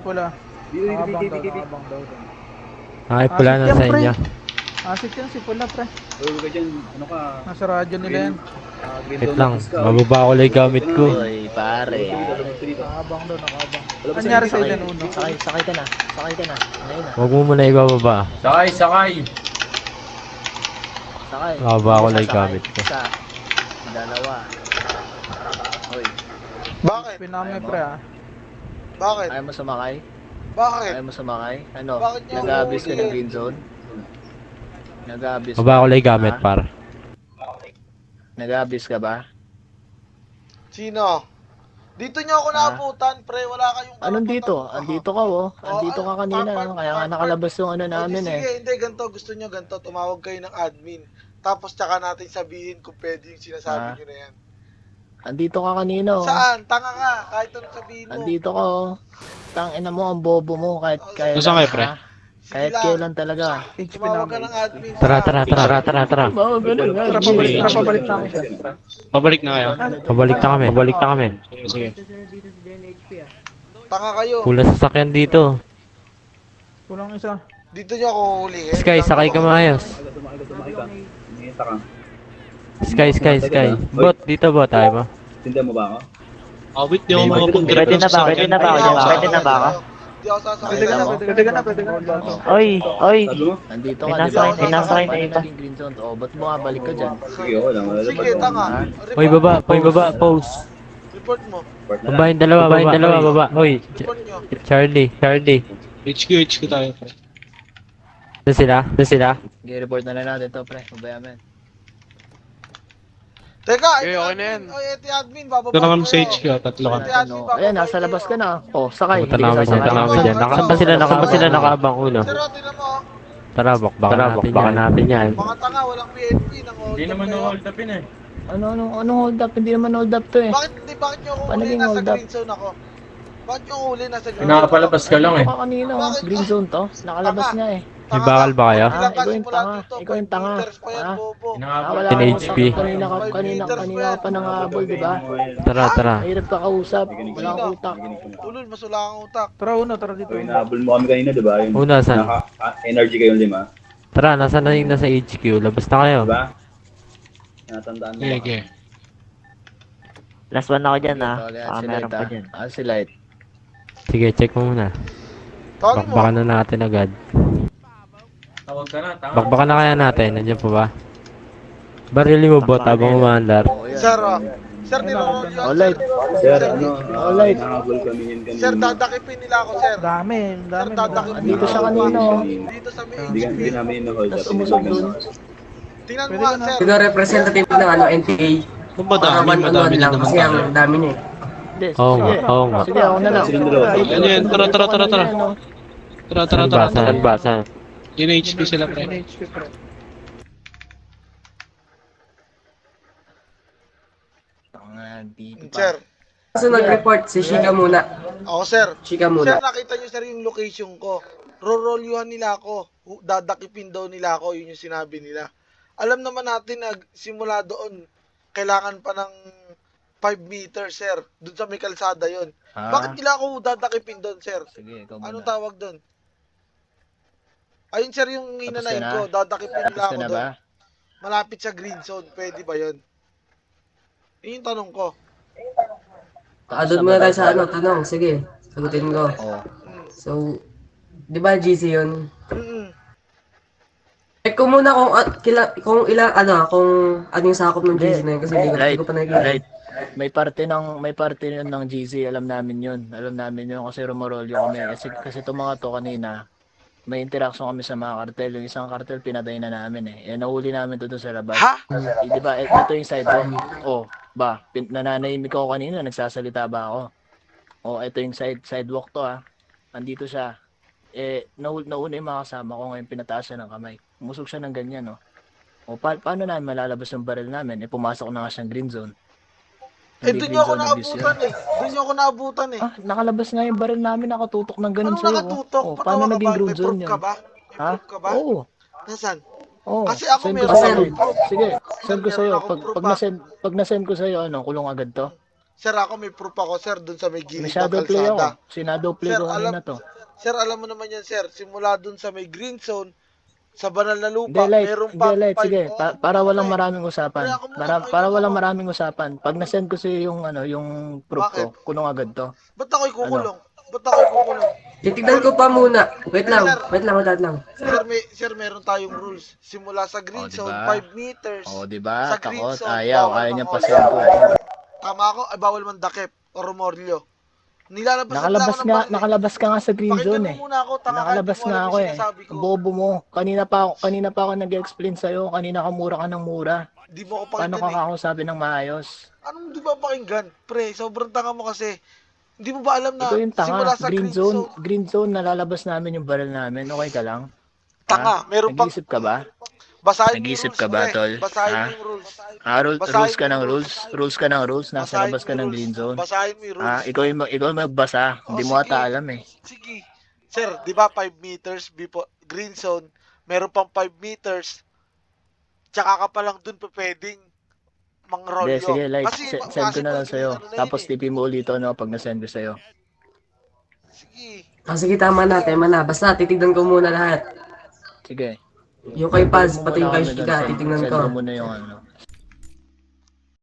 pula. Nakabang daw, nakabang daw. Nakipula Asik na yan, sa pre. inyo. Asik yan, si pula, pre. Huwag ka dyan, ano ka? Nasa radyo nila yan. Wait lang, mababa ko lang yung gamit ko. Oy, pare. Nakabang daw, nakabang. Wala ba Anyari sa kay Danuno? Sakay ka na. Sakay ka na. Ngayon na. Huwag mo muna ibababa. Sakay, sakay! Sakay. Mababa ko lang yung Sakay. gamit ko. Isa. Dalawa. Oy, Bakit? Pinami, pre, ah. Bakit? ayaw mo sumakay? Bakit? Ayaw mo sumakay? Ano? Bakit niyo Nag-aabis ka ng huli? green zone? Nag-aabis Mababa ko lang yung gamit, Ha? par. Nag-aabis ka ba? Sino? Dito niyo ako Ha? naabutan, pre. Wala kayong Anong dito? Andito ka, oh. Andito ka kanina, part- no? Kaya nga part- nakalabas yung ano Hindi, namin, sige, eh. hindi, ganito. Gusto niyo ganito. Tumawag kayo ng admin. Tapos tsaka natin sabihin kung pwede yung sinasabi niyo na yan. Andito ka kanina, oh. Saan? Tanga ka. Kahit anong sabihin mo. Andito ka, oh. Tangina mo, ang bobo mo. Kahit kailan, Nasaan kayo, pre? ha? Kahit Sige lang. kailan talaga. Tumawag ka ng admin. Tara, tara, tara, tara, tara. Wow, ganun nga. Tara, pabalik, tara, pabalik na kami. Pabalik na kayo. Pabalik na kami, pabalik na kami. Sige. Tanga kayo. Pula sasakyan dito. Kulang isa. Dito niyo ako hulihin. Sky, sakay ka maayos. Sky, Sky, Sky. Bot, dito bot, tayo ba? Tindihan mo ba ako? Wait, di ako makapunta. Pwede na ba? Pwede na ba? Pwede na ba? Di ako sasakay. Pwede ka na, pwede ka na, pwede ka na. Oy, oy. Sabi mo? Andito ka, Pinasakay, di ba? pinasakay na Paano iba. naging green zone? Oh, ba't mo nga balik ka dyan? Sige, ako lang. Wala Sige, tanga. Hoy, baba, hoy, baba, pose. Report mo. Baba yung dalawa, baba. Hoy, Report nyo. Charlie. HQ tayo. Doon sila. I-report na lang natin to, pre. Mabayaman. Teka, Okay na yan. Oy, eti admin, bababa Ito na kami kayo. sa HQ, tatlo kami. Eti admin, bababa Ayan, nasa labas ka na. Oh, sakay. Punta Hindi ka namin dyan, sasakay. punta namin dyan. Nakapa sila nakaabang uno. Sir, tingnan mo. Tara, baka natin yan. Mga tanga, walang PNP nang hold Hindi up naman kayo. na-hold upin eh. Ano hold up? Hindi naman hold up to, eh. Bakit nyo ako Paano huli naging nasa hold up? green zone ako? Bakit nyo ako huli nasa green zone Pinakapalabas ka lang eh. Ito ka kanina, oh. Green zone to. Nakalabas nga, eh. May bakal ba kayo? Ah, ikaw yung tanga. Ikaw yung tanga. Ah? Pinakapalabas. Wala Tin akong HP. utak. Kanina ka pa nangahabol, di ba? Tara. Mahirap ka kausap. Wala akong utak. Ulul, mas wala kang utak. Tara, uno, tara dito. So, inahabol mo kami kanina, di ba? Yung Una, saan? energy kayo lima. Tara, nasa na yung nasa HQ. Labas na kayo. Di ba? Natandaan mo. Sige. Last one ako dyan, ha. Ah, si Meron Light, pa ah. dyan. Ah, si Light. Sige, check mo muna. Tawagin mo. Bakbakan na natin agad. Tawag ka na, tanga. Bakbakan na kaya natin. Nandiyan pa ba? Barili mo bot habang umaandar. Oh, yan. Sir, Sir, nilolol yun. Oh, Light. Sir, Alright. Nahabol kami yun kanina. Sir, dadakipin nila ako, sir. Dami, dami. Sir, dadakipin. Andito siya kanina, oh. Dito sa may Hindi HQ. namin na-hold up. Tapos umusog dun. Tingnan mo Pwede nga, ka na. sir. Siguro representative ng NTA. Kung ba Para dami? Madami na lang naman kasi tayo. ang dami niya eh. Hindi, Oo nga, sige. oo nga. Sige, ako na lang. Silang dalawa. Ano Yan, tara. Saan ba? Saan? Yun HP sila, pre. HP, pre. Dito pa. Sir. So nag-report si Shika muna. Ako, sir. Shika Sir, muna. nakita nyo, sir, yung location ko. Rorolyuhan nila ako. Dadakipin daw nila ako. Yun yung sinabi nila. Alam naman natin na simula doon, kailangan pa ng 5 meters, sir. Doon sa may kalsada yon. Ah, Bakit nila ako dadakipin doon, sir? sige, ikaw muna. Anong tawag doon? Ayun, sir, yung inanayin na? ko. Dadakipin nila Tapos ako ka na doon. ba? Malapit sa green zone. Pwede ba yun? Yun yung tanong ko. Doon muna tayo sa tanong. Sige, sagutin ko. Oh. So, di ba GC yun? Mm-mm. Check ko muna kung ano yung sakop ng GC na yun kasi hindi ko pa nakikita. Right. May parte nun ng GC, alam namin yun kasi rumorolyo kami kasi itong mga to kanina may interaction kami sa mga kartel. Yung isang kartel pinatay na namin eh. Nahuli namin to doon sa labas. Ha? Di ba? Ito yung sidewalk. Oh, ba? Nananahimik ako kanina, nagsasalita ba ako? Oh, ito yung sidewalk to ah. Andito siya. Nauna yung mga kasama ko ngayon pinataas siya ng kamay. Umusog siya ng ganyan, no? O, paano namin malalabas yung baril namin? Pumasok na nga siyang green zone. Hindi Doon green nyo ako zone abuse naabutan eh. Doon nyo ako naabutan eh. Ah, nakalabas nga yung baril namin, nakatutok ng ganun Anong sa'yo. nakatutok? Oh, Patawa paano ka naging ba? green May zone proof yun? ka ba? May Ha? proof ka ba? Oo. Nasaan? Oo. Kasi ako Send ko meron sa'yo. akong proof. Sige, send ko Meron sa'yo. akong proof, Pag na-send ko sa'yo, kulong agad to? Sir, ako may proof ako, sir, dun sa may gilid ng Shadow play ako. kalsada. Shadow play Sir, ko kanina to. Sir, alam mo naman yan, sir. Simula dun sa may green zone, sa banal na Hindi, lupa, light. meron Hindi, pa light. Sige, para walang pre. maraming usapan. Pre, ako muna, Para pakinggan walang mo. maraming usapan. Pag nasend ko sa'yo yung, yung proof ko, kulong agad to. Ba't ako'y kukulong? Ba't ako'y kukulong? Titignan ko pa muna. Wait lang. Sir, meron tayong rules. Simula sa green Oh, diba? zone, 5 meters. O, di ba? Sa green Takot. zone, Ayaw bawal niya manghuli. pa-send ko. Tama ako, ay bawal man dakip o rumorlyo. Nilalabas Nakalabas ka nga sa green zone Pakinggan eh. mo muna ako, tanga ka, Nakalabas di mo nga alam ako yung eh. sinasabi ko. Bobo mo. Kanina pa ako nag-explain sa'yo. Kanina ka mura ng mura. Di mo ako Paano pakinggan ka kakausapin ng maayos? Anong di ba pakinggan? Pre, sobrang tanga mo kasi. Hindi mo ba alam na Ikaw yung simula tanga. sa Green zone, nalalabas namin yung barrel namin. Okay ka lang? Tanga, meron pang Nag-iisip ka ba? basahin mo yung Nag-iisip rules, ka ba, pre. tol? Basahin Ha? mo yung rules. Rules Basahin ka mo ng yung rules? Rules ka ng rules? Nasa Basahin labas mo ka yung ng rules. green zone? Basahin mo yung rules. Ikaw yung magbasa. Hindi mo sige. ata alam eh. Sige. Sir, di ba 5 meters before green zone, meron pang 5 meters. Tsaka ka pa lang dun pa pwedeng mangrolyo. Hindi, sige, like, Kasi send ko na lang sa'yo. ano na yun Tapos eh. tipi mo ulit pag na-send ko sa'yo. Sige. Sige, tama na. Basta, titignan ko muna lahat. Sige. Yung kay Paz, Send mo pati yung muna kay kami Shika, doon. titignan Send ko. mo muna yung ano.